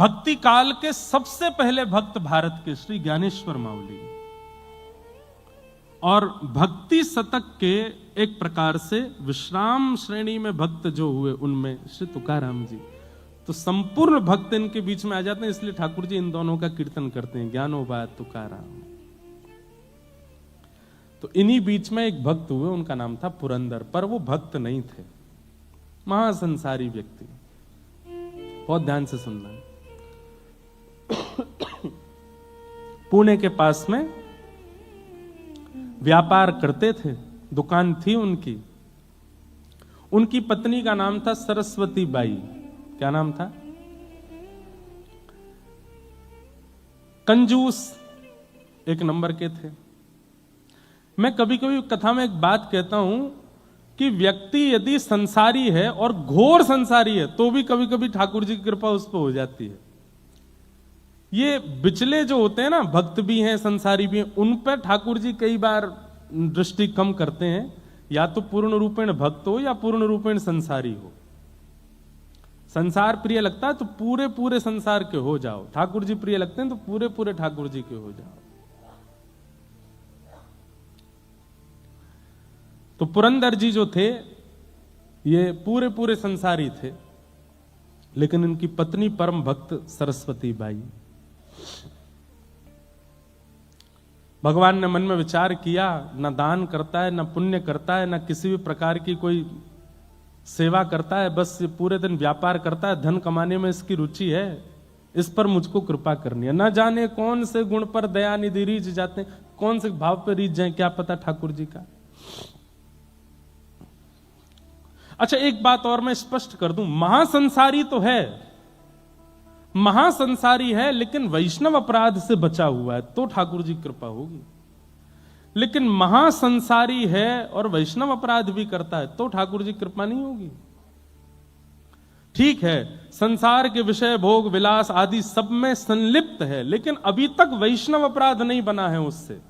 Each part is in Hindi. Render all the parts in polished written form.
भक्ति काल के सबसे पहले भक्त भारत के श्री ज्ञानेश्वर माउली, और भक्ति शतक के एक प्रकार से विश्राम श्रेणी में भक्त जो हुए उनमें श्री तुकाराम जी। तो संपूर्ण भक्त इनके बीच में आ जाते हैं, इसलिए ठाकुर जी इन दोनों का कीर्तन करते हैं, ज्ञानोबा तुकाराम। तो इन्हीं बीच में एक भक्त हुए, उनका नाम था पुरंदर, पर वो भक्त नहीं थे, महासंसारी व्यक्ति। बहुत ध्यान से सुनना। पुणे के पास में व्यापार करते थे, दुकान थी उनकी। उनकी पत्नी का नाम था सरस्वती बाई। क्या नाम था? कंजूस एक नंबर के थे। मैं कभी कभी कथा में एक बात कहता हूं कि व्यक्ति यदि संसारी है और घोर संसारी है तो भी कभी कभी ठाकुर जी की कृपा उस पर हो जाती है। ये बिचले जो होते हैं ना, भक्त भी हैं संसारी भी हैं, उन पर ठाकुर जी कई बार दृष्टि कम करते हैं, या तो पूर्ण रूपेण भक्त हो या पूर्ण रूपेण संसारी हो। संसार प्रिय लगता है तो पूरे पूरे संसार के हो जाओ, ठाकुर जी प्रिय लगते हैं तो पूरे पूरे ठाकुर जी के हो जाओ। तो पुरंदर जी जो थे ये पूरे पूरे संसारी थे, लेकिन इनकी पत्नी परम भक्त सरस्वती बाई। भगवान ने मन में विचार किया, न दान करता है, न पुण्य करता है, न किसी भी प्रकार की कोई सेवा करता है, बस ये पूरे दिन व्यापार करता है, धन कमाने में इसकी रुचि है, इस पर मुझको कृपा करनी है। न जाने कौन से गुण पर दयानिधि रीझ जाते हैं, कौन से भाव पर रीझ जाए, क्या पता ठाकुर जी का। अच्छा, एक बात और मैं स्पष्ट कर दूं, महासंसारी तो है, महासंसारी है, लेकिन वैष्णव अपराध से बचा हुआ है तो ठाकुर जी कृपा होगी। लेकिन महासंसारी है और वैष्णव अपराध भी करता है तो ठाकुर जी कृपा नहीं होगी। ठीक है, संसार के विषय भोग विलास आदि सब में संलिप्त है, लेकिन अभी तक वैष्णव अपराध नहीं बना है उससे,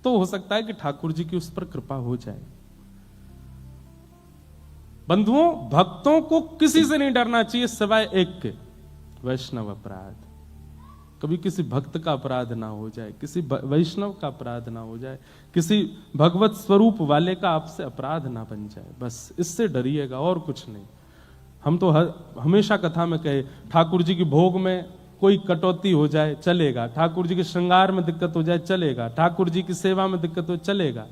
तो हो सकता है कि ठाकुर जी की उस पर कृपा हो जाए। बंधुओं, भक्तों को किसी से नहीं डरना चाहिए सिवाय एक के, वैष्णव अपराध। कभी किसी भक्त का अपराध ना हो जाए, किसी वैष्णव का अपराध ना हो जाए, किसी भगवत स्वरूप वाले का आपसे अपराध ना बन जाए, बस इससे डरिएगा और कुछ नहीं। हम तो हमेशा कथा में कहे, ठाकुर जी की भोग में कोई कटौती हो जाए चलेगा, ठाकुर जी के श्रृंगार में दिक्कत हो जाए चलेगा, ठाकुर जी की सेवा में दिक्कत हो चलेगा,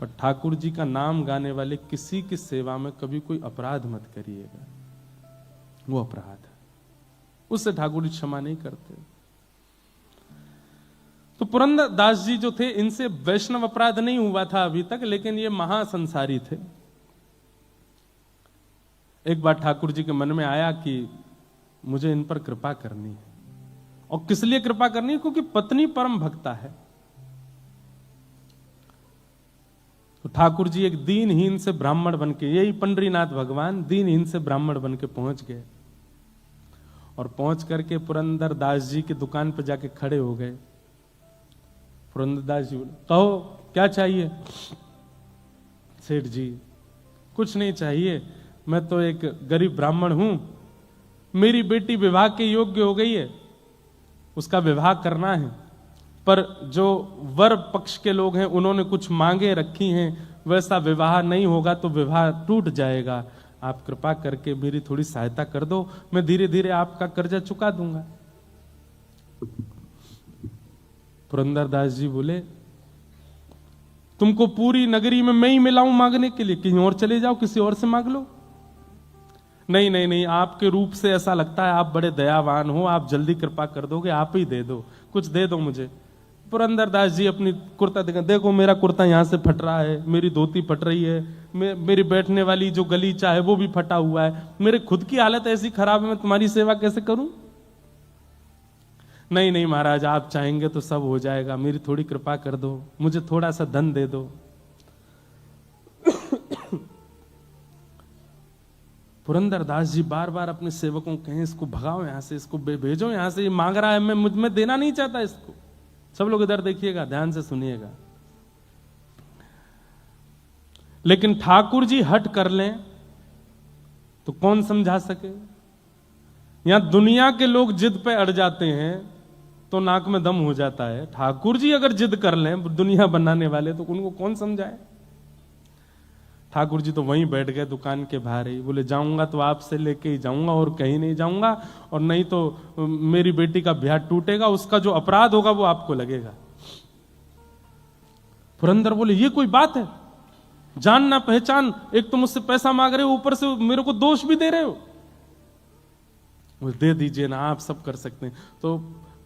पर ठाकुर जी का नाम गाने वाले किसी की सेवा में कभी कोई अपराध मत करिएगा, वो अपराध है, उससे ठाकुर जी क्षमा नहीं करते। तो पुरंदर दास जी जो थे, इनसे वैष्णव अपराध नहीं हुआ था अभी तक, लेकिन ये महासंसारी थे। एक बार ठाकुर जी के मन में आया कि मुझे इन पर कृपा करनी है, और किस लिए कृपा करनी है? क्योंकि पत्नी परम भक्ता है। तो ठाकुर जी एक दीनहीन से ब्राह्मण बनके, यही पंडरीनाथ भगवान दीनहीन से ब्राह्मण बनके पहुंच गए, और पहुंच करके पुरंदर दास जी की दुकान पर जाके खड़े हो गए। पुरंदर दास जी बोले, कहो क्या चाहिए? सेठ जी, कुछ नहीं चाहिए, मैं तो एक गरीब ब्राह्मण हूं, मेरी बेटी विवाह के योग्य हो गई है, उसका विवाह करना है, पर जो वर पक्ष के लोग हैं उन्होंने कुछ मांगे रखी हैं, वैसा विवाह नहीं होगा तो विवाह टूट जाएगा, आप कृपा करके मेरी थोड़ी सहायता कर दो, मैं धीरे धीरे आपका कर्जा चुका दूंगा। पुरंदरदास जी बोले, तुमको पूरी नगरी में मैं ही मिलाऊं मांगने के लिए, कहीं और चले जाओ, किसी और से मांग लो। नहीं नहीं नहीं, आपके रूप से ऐसा लगता है आप बड़े दयावान हो, आप जल्दी कृपा कर दोगे, आप ही दे दो, कुछ दे दो मुझे। पुरंदरदास जी अपनी कुर्ता देखा, देखो मेरा कुर्ता यहां से फट रहा है, मेरी धोती फट रही है, मेरी बैठने वाली जो गलीचा है वो भी फटा हुआ है, मेरे खुद की हालत ऐसी खराब है, मैं तुम्हारी सेवा कैसे करूं? नहीं नहीं महाराज, आप चाहेंगे तो सब हो जाएगा, मेरी थोड़ी कृपा कर दो, मुझे थोड़ा सा धन दे दो। पुरंदरदास जी बार बार अपने सेवकों कहें, इसको भगाओ यहां से, इसको भेजो यहां से, ये मांग रहा है, मैं मुझ में देना नहीं चाहता इसको। सब लोग इधर देखिएगा, ध्यान से सुनिएगा। लेकिन ठाकुर जी हट कर लें तो कौन समझा सके? यहां दुनिया के लोग जिद पे अड़ जाते हैं तो नाक में दम हो जाता है। ठाकुर जी अगर जिद कर लें, दुनिया बनाने वाले, तो उनको कौन समझाए। ठाकुर जी तो वहीं बैठ गए दुकान के बाहर ही, बोले जाऊंगा तो आपसे लेके ही जाऊंगा और कहीं नहीं जाऊंगा, और नहीं तो मेरी बेटी का ब्याह टूटेगा, उसका जो अपराध होगा वो आपको लगेगा। पुरंदर बोले ये कोई बात है, जान ना पहचान, एक तो मुझसे पैसा मांग रहे हो, ऊपर से मेरे को दोष भी दे रहे हो। दे दीजिए ना, आप सब कर सकते हैं। तो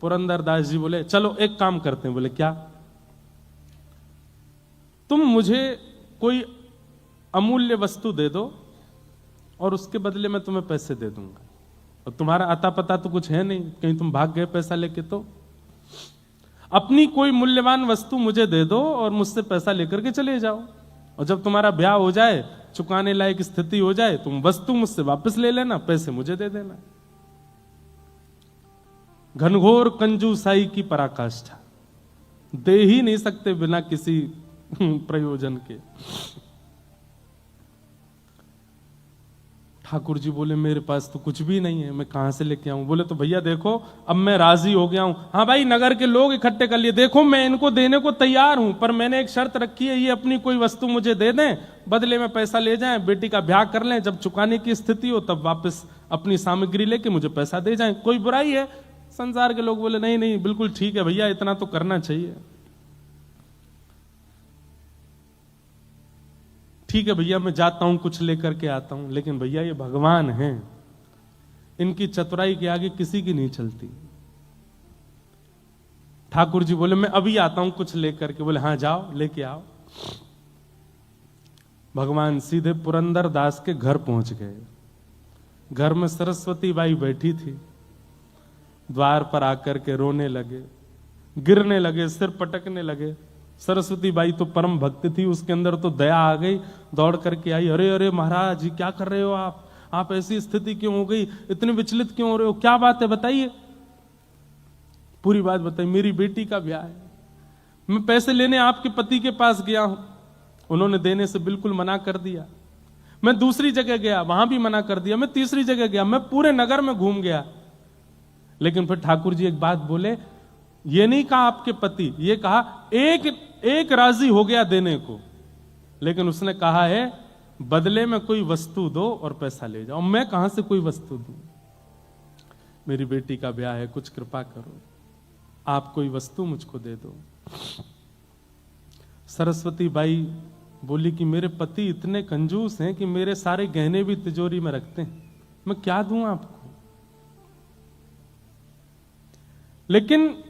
पुरंदर दास जी बोले चलो एक काम करते हैं। बोले क्या? तुम मुझे कोई अमूल्य वस्तु दे दो और उसके बदले में तुम्हें पैसे दे दूंगा, और तुम्हारा आता पता तो कुछ है नहीं, कहीं तुम भाग गए पैसा लेके, तो अपनी कोई मूल्यवान वस्तु मुझे दे दो और मुझसे पैसा लेकर के चले जाओ, और जब तुम्हारा ब्याह हो जाए, चुकाने लायक स्थिति हो जाए, तुम वस्तु मुझसे वापस ले लेना, पैसे मुझे दे देना। घनघोर कंजूसाई की पराकाष्ठा, दे ही नहीं सकते बिना किसी प्रयोजन के। ठाकुर जी बोले मेरे पास तो कुछ भी नहीं है, मैं कहां से लेके आऊं। बोले तो भैया देखो, अब मैं राजी हो गया हूं। हाँ भाई, नगर के लोग इकट्ठे कर लिए, देखो मैं इनको देने को तैयार हूं, पर मैंने एक शर्त रखी है, ये अपनी कोई वस्तु मुझे दे दें, बदले में पैसा ले जाएं, बेटी का ब्याह कर लें, जब चुकाने की स्थिति हो तब वापस अपनी सामग्री लेके मुझे पैसा दे जाएं, कोई बुराई है? संसार के लोग बोले नहीं नहीं, बिल्कुल ठीक है भैया, इतना तो करना चाहिए। ठीक है भैया, मैं जाता हूं, कुछ लेकर के आता हूं, लेकिन भैया ये भगवान हैं, इनकी चतुराई के आगे किसी की नहीं चलती। ठाकुर जी बोले मैं अभी आता हूं कुछ लेकर के। बोले हाँ जाओ, लेके आओ। भगवान सीधे पुरंदर दास के घर पहुंच गए। घर में सरस्वती बाई बैठी थी, द्वार पर आकर के रोने लगे, गिरने लगे, सिर पटकने लगे। सरस्वती बाई तो परम भक्त थी, उसके अंदर तो दया आ गई, दौड़ करके आई, अरे अरे महाराज जी क्या कर रहे हो आप ऐसी स्थिति क्यों हो गई, इतने विचलित क्यों हो रहे हो, क्या बात है बताइए। पूरी बात बताइए। मेरी बेटी का ब्याह है, मैं पैसे लेने आपके पति के पास गया हूं, उन्होंने देने से बिल्कुल मना कर दिया। मैं दूसरी जगह गया, वहां भी मना कर दिया। मैं तीसरी जगह गया, मैं पूरे नगर में घूम गया, लेकिन फिर ठाकुर जी एक बात बोले, ये नहीं कहा आपके पति, ये कहा एक राजी हो गया देने को, लेकिन उसने कहा है बदले में कोई वस्तु दो और पैसा ले जाओ। मैं कहां से कोई वस्तु दूं, मेरी बेटी का ब्याह है, कुछ कृपा करो, आप कोई वस्तु मुझको दे दो। सरस्वती बाई बोली कि मेरे पति इतने कंजूस हैं कि मेरे सारे गहने भी तिजोरी में रखते हैं, मैं क्या दूं आपको। लेकिन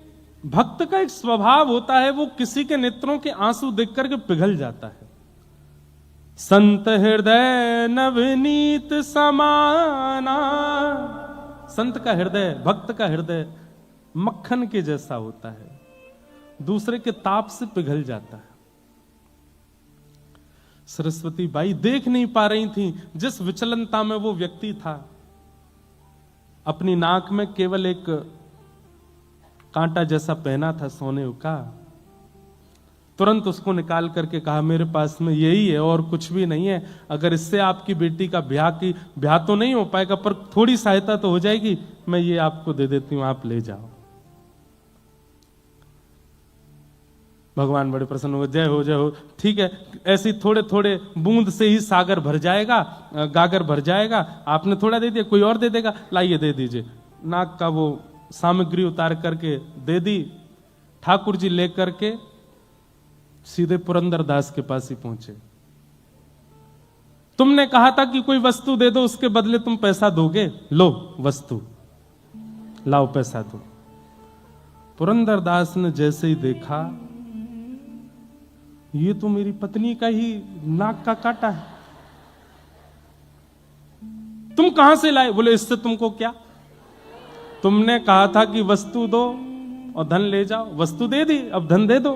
भक्त का एक स्वभाव होता है, वो किसी के नेत्रों के आंसू देख करके पिघल जाता है। संत हृदय नवनीत समाना, संत का हृदय, भक्त का हृदय मक्खन के जैसा होता है, दूसरे के ताप से पिघल जाता है। सरस्वती बाई देख नहीं पा रही थी जिस विचलनता में वो व्यक्ति था। अपनी नाक में केवल एक कांटा जैसा पहना था सोने का, तुरंत उसको निकाल करके कहा मेरे पास में यही है और कुछ भी नहीं है, अगर इससे आपकी बेटी का ब्याह तो नहीं हो पाएगा पर थोड़ी सहायता तो हो जाएगी, मैं ये आपको दे देती हूं, आप ले जाओ। भगवान बड़े प्रसन्न हो गए, जय हो जय हो, ठीक है, ऐसी थोड़े थोड़े बूंद से ही सागर भर जाएगा, गागर भर जाएगा, आपने थोड़ा दे दिया, कोई और दे देगा, लाइए दे दीजिए। नाक का वो सामग्री उतार करके दे दी। ठाकुर जी लेकर के सीधे पुरंदर दास के पास ही पहुंचे। तुमने कहा था कि कोई वस्तु दे दो, उसके बदले तुम पैसा दोगे, लो वस्तु, लाओ पैसा दो। पुरंदर दास ने जैसे ही देखा, ये तो मेरी पत्नी का ही नाक का काटा है, तुम कहां से लाए? बोले इससे तुमको क्या, तुमने कहा था कि वस्तु दो और धन ले जाओ, वस्तु दे दी, अब धन दे दो।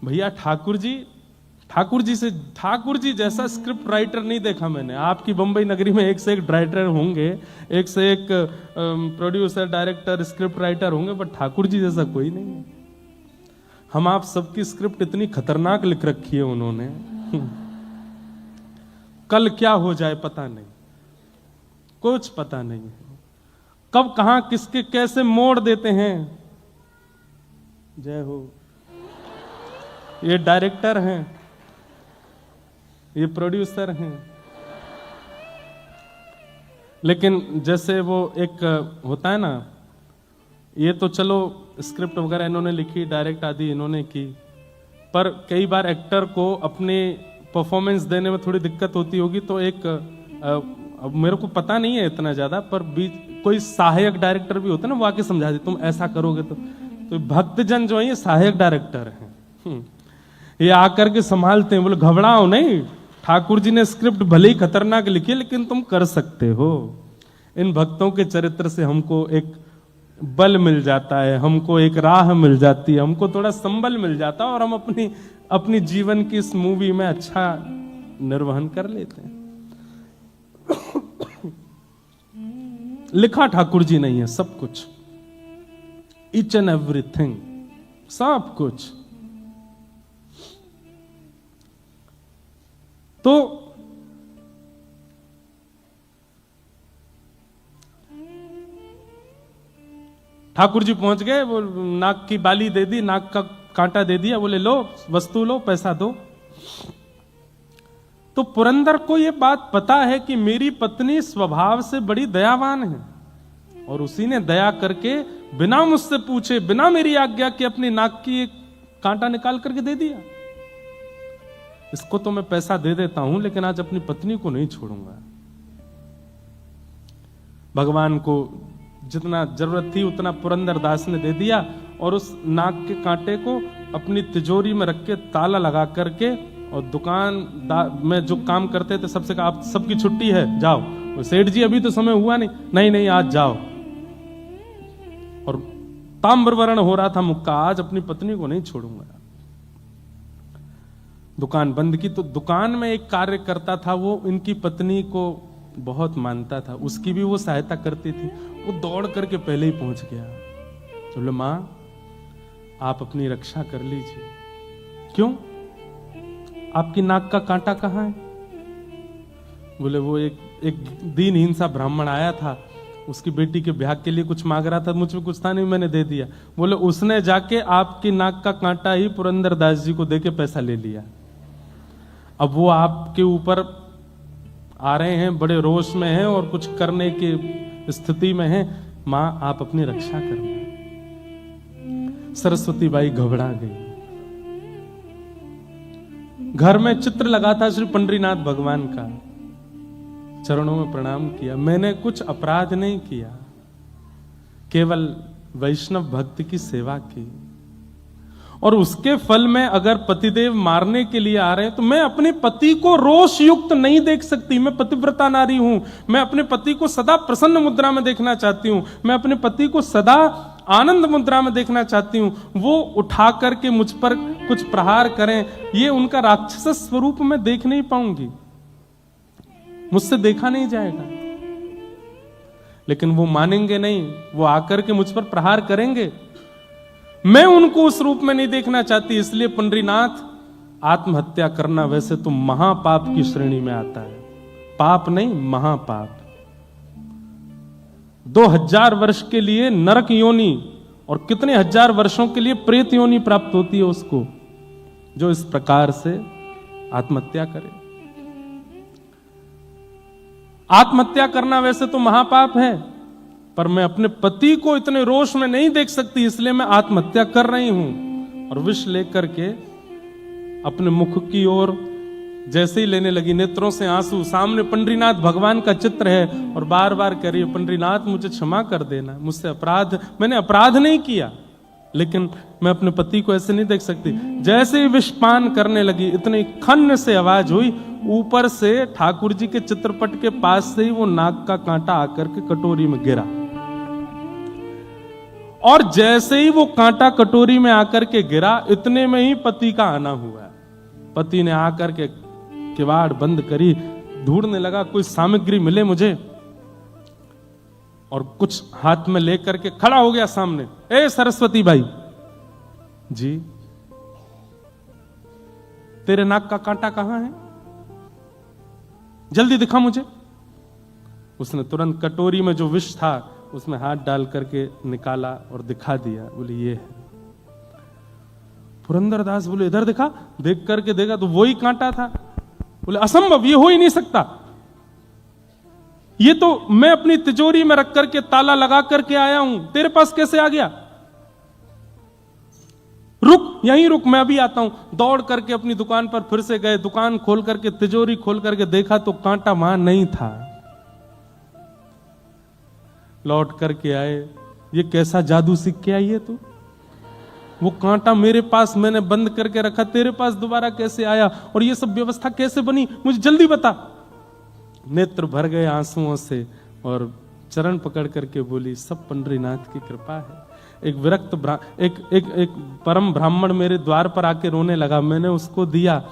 भैया ठाकुर जी जैसा स्क्रिप्ट राइटर नहीं देखा मैंने। आपकी बंबई नगरी में एक से एक राइटर होंगे, एक से एक प्रोड्यूसर, डायरेक्टर, स्क्रिप्ट राइटर होंगे, पर ठाकुर जी जैसा कोई नहीं है। हम आप सबकी स्क्रिप्ट इतनी खतरनाक लिख रखी है उन्होंने, कल क्या हो जाए पता नहीं। कुछ पता नहीं है, कब कहां किसके कैसे मोड़ देते हैं। जय हो। ये डायरेक्टर हैं, ये प्रोड्यूसर हैं। लेकिन जैसे वो एक होता है ना, ये तो चलो स्क्रिप्ट वगैरह इन्होंने लिखी, डायरेक्ट आदि इन्होंने की, पर कई बार एक्टर को अपने परफॉर्मेंस देने में थोड़ी दिक्कत होती होगी, तो एक अब मेरे को पता नहीं है इतना ज्यादा, पर बीच कोई सहायक डायरेक्टर भी होता है ना, वो आके समझा दे तुम ऐसा करोगे तो भक्तजन जो है ये सहायक डायरेक्टर हैं। ये आकर के संभालते हैं, बोले घबराओ नहीं, ठाकुर जी ने स्क्रिप्ट भले ही खतरनाक लिखी है लेकिन तुम कर सकते हो। इन भक्तों के चरित्र से हमको एक बल मिल जाता है, हमको एक राह मिल जाती है, हमको थोड़ा संबल मिल जाता है और हम अपनी जीवन की इस मूवी में अच्छा निर्वहन कर लेते हैं। लिखा ठाकुर जी नहीं है सब कुछ, ईच एंड एवरीथिंग, सब कुछ। तो ठाकुर जी पहुंच गए, वो नाक की बाली दे दी, नाक का कांटा दे दिया, बोले लो वस्तु लो, पैसा दो। तो पुरंदर को यह बात पता है कि मेरी पत्नी स्वभाव से बड़ी दयावान है, और उसी ने दया करके बिना मुझसे पूछे, बिना मेरी आज्ञा के अपनी नाक की एक कांटा निकाल करके दे दिया। इसको तो मैं पैसा दे देता हूं, लेकिन आज अपनी पत्नी को नहीं छोड़ूंगा। भगवान को जितना जरूरत थी उतना पुरंदर दास ने दे दिया, और उस नाक के कांटे को अपनी तिजोरी में रख के ताला लगा करके, और दुकान में जो काम करते थे सबसे कहा आप सबकी छुट्टी है, जाओ। सेठ जी अभी तो समय हुआ नहीं, नहीं आज जाओ। और ताम्रवर्ण हो रहा था मुक्का, आज अपनी पत्नी को नहीं छोड़ूंगा। दुकान बंद की। तो दुकान में एक कार्य करता था, वो इनकी पत्नी को बहुत मानता था, उसकी भी वो सहायता करती थी। वो दौड़ करके पहले ही पहुंच गया, बोले मां आप अपनी रक्षा कर लीजिए। क्यों? आपकी नाक का कांटा कहां है? बोले वो एक दीनहीन सा ब्राह्मण आया था, उसकी बेटी के ब्याह के लिए कुछ मांग रहा था, मुझमें कुछ था नहीं, मैंने दे दिया। बोले उसने जाके आपकी नाक का कांटा ही पुरंदर दास जी को देके पैसा ले लिया। अब वो आपके ऊपर आ रहे हैं, बड़े रोष में हैं और कुछ करने की स्थिति में हैं। मां आप अपनी रक्षा करना। सरस्वती बाई घबरा गई। घर में चित्र लगा था श्री पंडरीनाथ भगवान का, चरणों में प्रणाम किया। मैंने कुछ अपराध नहीं किया, केवल वैष्णव भक्त की सेवा की, और उसके फल में अगर पतिदेव मारने के लिए आ रहे हैं तो मैं अपने पति को रोष युक्त नहीं देख सकती। मैं पतिव्रता नारी हूं, मैं अपने पति को सदा प्रसन्न मुद्रा में देखना चाहती हूं, मैं अपने पति को सदा आनंद मुद्रा में देखना चाहती हूं। वो उठा करके मुझ पर कुछ प्रहार करें, ये उनका राक्षस स्वरूप में देख नहीं पाऊंगी, मुझसे देखा नहीं जाएगा। लेकिन वो मानेंगे नहीं, वो आकर के मुझ पर प्रहार करेंगे, मैं उनको उस रूप में नहीं देखना चाहती। इसलिए पंडरीनाथ आत्महत्या करना वैसे तो महापाप की श्रेणी में आता है, पाप नहीं महापाप। 2000 वर्ष के लिए नरक योनि और कितने हजार वर्षों के लिए प्रेत योनि प्राप्त होती है उसको, जो इस प्रकार से आत्महत्या करे। आत्महत्या करना वैसे तो महापाप है, पर मैं अपने पति को इतने रोष में नहीं देख सकती, इसलिए मैं आत्महत्या कर रही हूं। और विष लेकर के अपने मुख की ओर जैसे ही लेने लगी, नेत्रों से आंसू, सामने पंडरीनाथ भगवान का चित्र है, और बार बार कह रही है पंडरीनाथ मुझे क्षमा कर देना, मुझसे अपराध, मैंने अपराध नहीं किया, लेकिन मैं अपने पति को ऐसे नहीं देख सकती। जैसे ही विषपान करने लगी, इतनी खन्न से आवाज हुई, ऊपर से ठाकुर जी के चित्रपट के पास से ही वो नाक का कांटा आकर के कटोरी में गिरा, और जैसे ही वो कांटा कटोरी में आकर के गिरा, इतने में ही पति का आना हुआ। पति ने आकर के किवाड़ बंद करी, ढूंढने लगा कोई सामग्री मिले मुझे, और कुछ हाथ में लेकर के खड़ा हो गया सामने। ए सरस्वती बाई जी, तेरे नाक का कांटा कहां है? जल्दी दिखा मुझे। उसने तुरंत कटोरी में जो विष था उसमें हाथ डाल करके निकाला और दिखा दिया, बोले ये है। पुरंदरदास बोले इधर दिखा, देख करके देखा तो वही कांटा था। बोले असंभव, ये हो ही नहीं सकता, ये तो मैं अपनी तिजोरी में रख करके ताला लगा करके आया हूं, तेरे पास कैसे आ गया? रुक, यहीं रुक, मैं अभी आता हूं। दौड़ करके अपनी दुकान पर फिर से गए, दुकान खोल करके तिजोरी खोल करके देखा तो कांटा वहां नहीं था। लौट करके आए, ये कैसा जादू सीख के आई है तू? वो कांटा मेरे पास मैंने बंद करके रखा, तेरे पास दोबारा कैसे आया? और ये सब व्यवस्था कैसे बनी, मुझे जल्दी बता। नेत्र भर गए आंसुओं से और चरण पकड़ करके बोली, सब पंडरीनाथ की कृपा है। एक विरक्त एक परम ब्राह्मण मेरे द्वार पर आके रोने लगा, मैंने उसको दिया,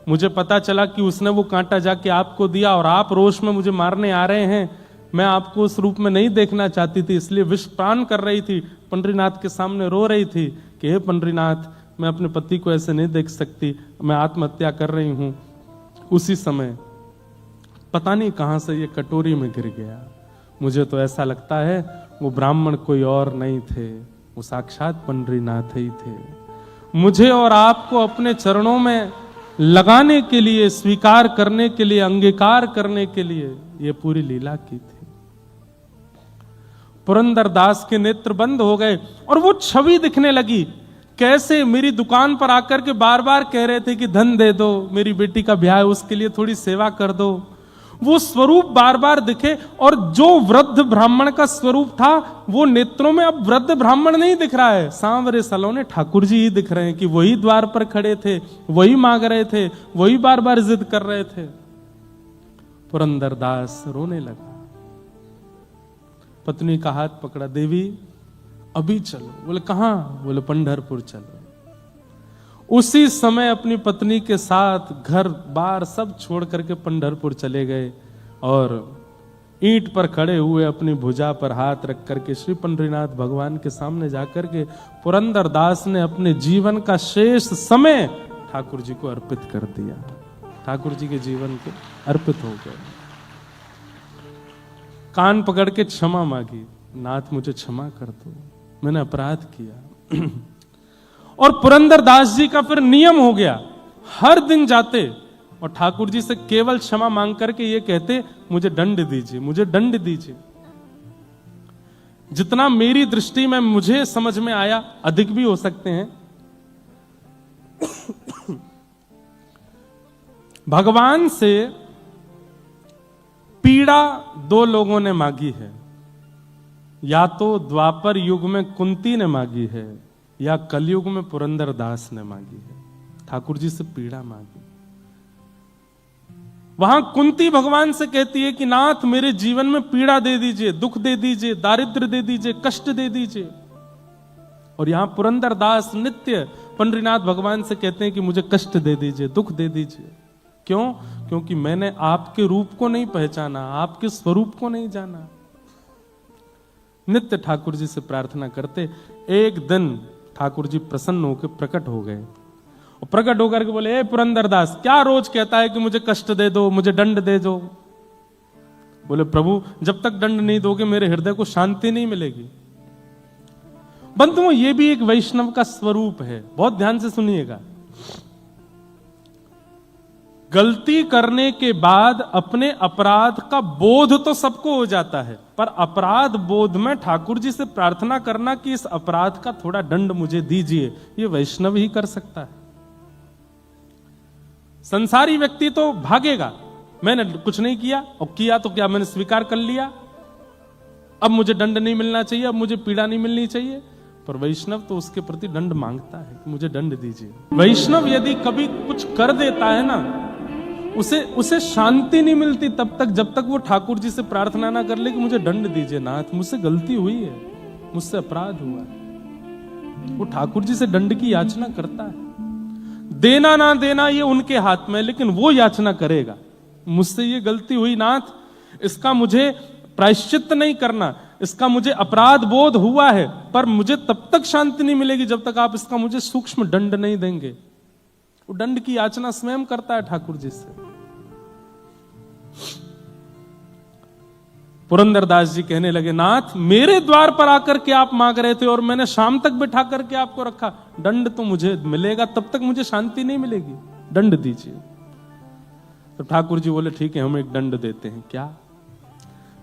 मुझे पता चला कि उसने वो कांटा जाके आपको दिया और आप रोष में मुझे मारने आ रहे हैं। मैं आपको उस रूप में नहीं देखना चाहती थी, इसलिए विष पान कर रही थी, पंडरीनाथ के सामने रो रही थी कि हे पंडरीनाथ, मैं अपने पति को ऐसे नहीं देख सकती, मैं आत्महत्या कर रही हूं। उसी समय पता नहीं कहां से ये कटोरी में गिर गया। मुझे तो ऐसा लगता है वो ब्राह्मण कोई और नहीं थे, वो साक्षात पंडरीनाथ ही थे। मुझे और आपको अपने चरणों में लगाने के लिए, स्वीकार करने के लिए, अंगीकार करने के लिए ये पूरी लीला की थी। पुरंदरदास के नेत्र बंद हो गए और वो छवि दिखने लगी, कैसे मेरी दुकान पर आकर के बार बार कह रहे थे कि धन दे दो, मेरी बेटी का ब्याह है उसके लिए थोड़ी सेवा कर दो। वो स्वरूप बार बार दिखे और जो वृद्ध ब्राह्मण का स्वरूप था वो नेत्रों में अब वृद्ध ब्राह्मण नहीं दिख रहा है, सांवरे सलोने ठाकुर जी ही दिख रहे हैं कि वही द्वार पर खड़े थे, वही मांग रहे थे, वही बार बार जिद कर रहे थे। पुरंदरदास रोने लगा, पत्नी का हाथ पकड़ा, देवी अभी चलो। बोले कहां? बोले पंढरपुर चलो। उसी समय अपनी पत्नी के साथ घर बार सब छोड़ करके पंढरपुर चले गए और ईंट पर खड़े हुए अपनी भुजा पर हाथ रख करके श्री पंडरीनाथ भगवान के सामने जाकर के पुरंदरदास ने अपने जीवन का शेष समय ठाकुर जी को अर्पित कर दिया। ठाकुर जी के जीवन को अर्पित हो गए। कान पकड़ के क्षमा मांगी, नाथ मुझे क्षमा कर दो, मैंने अपराध किया। और पुरंदरदास जी का फिर नियम हो गया, हर दिन जाते और ठाकुर जी से केवल क्षमा मांग करके ये कहते, मुझे दंड दीजिए, मुझे दंड दीजिए। जितना मेरी दृष्टि में मुझे समझ में आया, अधिक भी हो सकते हैं। भगवान से पीड़ा दो लोगों ने मांगी है, या तो द्वापर युग में कुंती ने मांगी है या कलयुग में पुरंदरदास ने मांगी है। ठाकुर जी से पीड़ा मांगी। वहां कुंती भगवान से कहती है कि नाथ मेरे जीवन में पीड़ा दे दीजिए, दुख दे दीजिए, दारिद्र्य दे दीजिए, कष्ट दे दीजिए। और यहां पुरंदरदास नित्य पंडरीनाथ भगवान से कहते हैं कि मुझे कष्ट दे दीजिए, दुख दे दीजिए। क्यों? क्योंकि मैंने आपके रूप को नहीं पहचाना, आपके स्वरूप को नहीं जाना। नित्य ठाकुर जी से प्रार्थना करते। एक दिन ठाकुर जी प्रसन्न होकर प्रकट हो गए और प्रकट होकर के बोले, ए पुरंदरदास, क्या रोज कहता है कि मुझे कष्ट दे दो, मुझे दंड दे दो। बोले प्रभु, जब तक दंड नहीं दोगे मेरे हृदय को शांति नहीं मिलेगी। बंधुओं, ये भी एक वैष्णव का स्वरूप है, बहुत ध्यान से सुनिएगा। गलती करने के बाद अपने अपराध का बोध तो सबको हो जाता है, पर अपराध बोध में ठाकुर जी से प्रार्थना करना कि इस अपराध का थोड़ा दंड मुझे दीजिए, ये वैष्णव ही कर सकता है। संसारी व्यक्ति तो भागेगा, मैंने कुछ नहीं किया, और किया तो क्या, मैंने स्वीकार कर लिया, अब मुझे दंड नहीं मिलना चाहिए, अब मुझे पीड़ा नहीं मिलनी चाहिए। पर वैष्णव तो उसके प्रति दंड मांगता है कि मुझे दंड दीजिए। वैष्णव यदि कभी कुछ कर देता है ना, उसे शांति नहीं मिलती तब तक जब तक वो ठाकुर जी से प्रार्थना ना कर ले कि मुझे दंड दीजिए नाथ, मुझसे गलती हुई है, मुझसे अपराध हुआ है। वो ठाकुर जी से दंड की याचना करता है। देना ना देना ये उनके हाथ में, लेकिन वो याचना करेगा, मुझसे ये गलती हुई नाथ, इसका मुझे प्रायश्चित नहीं करना, इसका मुझे अपराध बोध हुआ है, पर मुझे तब तक शांति नहीं मिलेगी जब तक आप इसका मुझे सूक्ष्म दंड नहीं देंगे। वो दंड की याचना स्वयं करता है ठाकुर जी से। पुरंदरदास जी कहने लगे, नाथ मेरे द्वार पर आकर के आप मांग रहे थे और मैंने शाम तक बिठा करके आपको रखा, दंड तो मुझे मिलेगा, तब तक मुझे शांति नहीं मिलेगी, दंड दीजिए। तो ठाकुर जी बोले ठीक है, हम एक दंड देते हैं। क्या?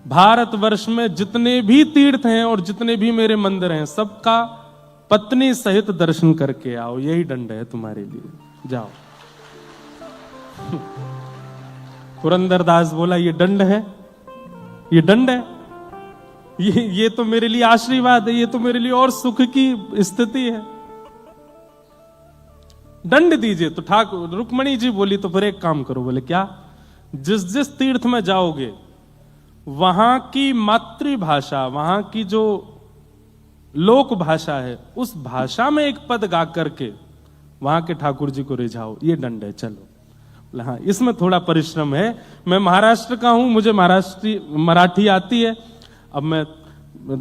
भारतवर्ष में जितने भी तीर्थ हैं और जितने भी मेरे मंदिर हैं, सबका पत्नी सहित दर्शन करके आओ, यही दंड है तुम्हारे लिए, जाओ। पुरंदरदास बोला, ये दंड है, ये दंड है, ये तो मेरे लिए आशीर्वाद है, ये तो मेरे लिए और सुख की स्थिति है, दंड दीजिए। तो ठाकुर रुक्मणी जी बोली, तो फिर एक काम करो। बोले क्या? जिस जिस तीर्थ में जाओगे वहां की मातृभाषा, वहां की जो लोक भाषा है, उस भाषा में एक पद गा करके वहां के ठाकुर जी को रिझाओ, ये दंड है, चलो। हाँ, इसमें थोड़ा परिश्रम है, मैं महाराष्ट्र का हूं, मुझे मराठी आती है, अब मैं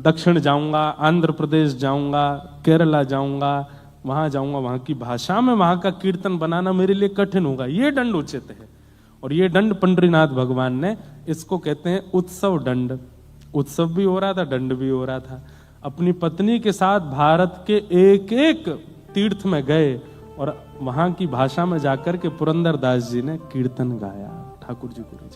दक्षिण जाऊंगा, आंध्र प्रदेश जाऊंगा, केरला जाऊंगा, वहां जाऊंगा, वहां की भाषा में वहां का कीर्तन बनाना मेरे लिए कठिन होगा, ये दंड उचित है। और ये दंड पंडरीनाथ भगवान ने, इसको कहते हैं उत्सव दंड। उत्सव भी हो रहा था, दंड भी हो रहा था। अपनी पत्नी के साथ भारत के एक एक तीर्थ में गए और वहां की भाषा में जाकर के पुरंदरदास जी ने कीर्तन गाया, ठाकुर जी को रिझा।